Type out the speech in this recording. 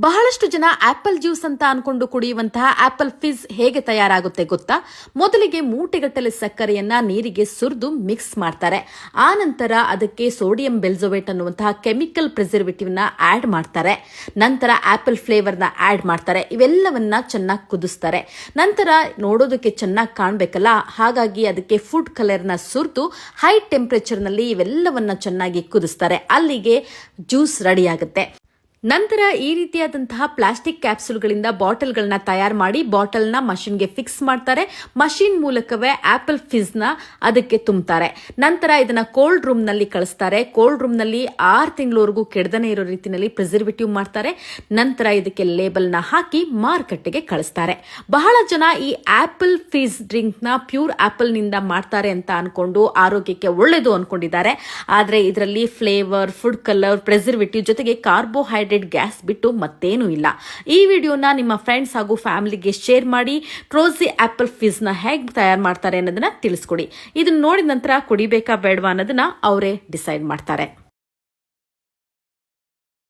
ಬಹಳಷ್ಟು ಜನ apple juice ಅಂತ ಅನ್ಕೊಂಡು ಕುಡಿಯುವಂತಹ ಆಪಲ್ ಫಿಜ್ ಹೇಗೆ ತಯಾರಾಗುತ್ತೆ ಗೊತ್ತಾ? ಮೊದಲಿಗೆ ಮೂಟೆಗಟ್ಟಲೆ ಸಕ್ಕರೆಯನ್ನ ನೀರಿಗೆ ಸುರಿದು ಮಿಕ್ಸ್ ಮಾಡ್ತಾರೆ. ಆ ನಂತರ ಅದಕ್ಕೆ ಸೋಡಿಯಂ ಬೆಲ್ಜೋವೇಟ್ ಅನ್ನುವಂತಹ ಕೆಮಿಕಲ್ ಪ್ರಿಸರ್ವೇಟಿವ್ ನ ಆಡ್ ಮಾಡ್ತಾರೆ. ನಂತರ ಆಪಲ್ ಫ್ಲೇವರ್ ನ ಆಡ್ ಮಾಡ್ತಾರೆ. ಇವೆಲ್ಲವನ್ನ ಚೆನ್ನಾಗಿ ಕುದಿಸ್ತಾರೆ. ನಂತರ ನೋಡೋದಕ್ಕೆ ಚೆನ್ನಾಗಿ ಕಾಣಬೇಕಲ್ಲ, ಹಾಗಾಗಿ ಅದಕ್ಕೆ ಫುಡ್ ಕಲರ್ ನ ಸುರಿದು ಹೈ ಟೆಂಪರೇಚರ್ ನಲ್ಲಿ ಇವೆಲ್ಲವನ್ನ ಚೆನ್ನಾಗಿ ಕುದಿಸ್ತಾರೆ. ಅಲ್ಲಿಗೆ ಜ್ಯೂಸ್ ರೆಡಿ ಆಗುತ್ತೆ. ನಂತರ ಈ ರೀತಿಯಾದಂತಹ ಪ್ಲಾಸ್ಟಿಕ್ ಕ್ಯಾಪ್ಸೂಲ್ಗಳಿಂದ ಬಾಟಲ್ಗಳನ್ನ ತಯಾರು ಮಾಡಿ ಬಾಟಲ್ನ ಮಷಿನ್ಗೆ ಫಿಕ್ಸ್ ಮಾಡ್ತಾರೆ. ಮಷಿನ್ ಮೂಲಕವೇ ಆಪಲ್ ಫಿಜ್ನ ಅದಕ್ಕೆ ತುಂಬುತ್ತಾರೆ. ನಂತರ ಇದನ್ನ ಕೋಲ್ಡ್ ರೂಮ್ ನಲ್ಲಿ ಕಳಿಸ್ತಾರೆ. ಕೋಲ್ಡ್ ರೂಮ್ ನಲ್ಲಿ 6 ತಿಂಗಳವರೆಗೂ ಕೆಡದನೇ ಇರೋ ರೀತಿಯಲ್ಲಿ ಪ್ರಿಸರ್ವೇಟಿವ್ ಮಾಡ್ತಾರೆ. ನಂತರ ಇದಕ್ಕೆ ಲೇಬಲ್ ನ ಹಾಕಿ ಮಾರುಕಟ್ಟೆಗೆ ಕಳಿಸ್ತಾರೆ. ಬಹಳ ಜನ ಈ ಆಪಲ್ ಫಿಜ್ ಡ್ರಿಂಕ್ ನ ಪ್ಯೂರ್ ಆಪಲ್ ನಿಂದ ಮಾಡ್ತಾರೆ ಅಂತ ಅನ್ಕೊಂಡು ಆರೋಗ್ಯಕ್ಕೆ ಒಳ್ಳೆಯದು ಅನ್ಕೊಂಡಿದ್ದಾರೆ. ಆದ್ರೆ ಇದರಲ್ಲಿ ಫ್ಲೇವರ್, ಫುಡ್ ಕಲರ್, ಪ್ರಿಸರ್ವೇಟಿವ್ ಜೊತೆಗೆ ಕಾರ್ಬೋಹೈಡ್ರೇಟ್, ಗ್ಯಾಸ್ ಬಿಟ್ಟು ಮತ್ತೇನೂ ಇಲ್ಲ. ಈ ವಿಡಿಯೋನ ನಿಮ್ಮ ಫ್ರೆಂಡ್ಸ್ ಹಾಗೂ ಫ್ಯಾಮಿಲಿಗೆ ಶೇರ್ ಮಾಡಿ ಕ್ರೋಸಿ ಆಪಲ್ ಫಿಜ್ ನ ಹೇಗೆ ತಯಾರು ಮಾಡ್ತಾರೆ ಅನ್ನೋದನ್ನ ತಿಳಿಸ್ಕೊಡಿ. ಇದನ್ನ ನೋಡಿದ ನಂತರ ಕುಡಿಬೇಕಾ ಬೇಡವಾ ಅನ್ನೋದನ್ನ ಅವರೇ ಡಿಸೈಡ್ ಮಾಡ್ತಾರೆ.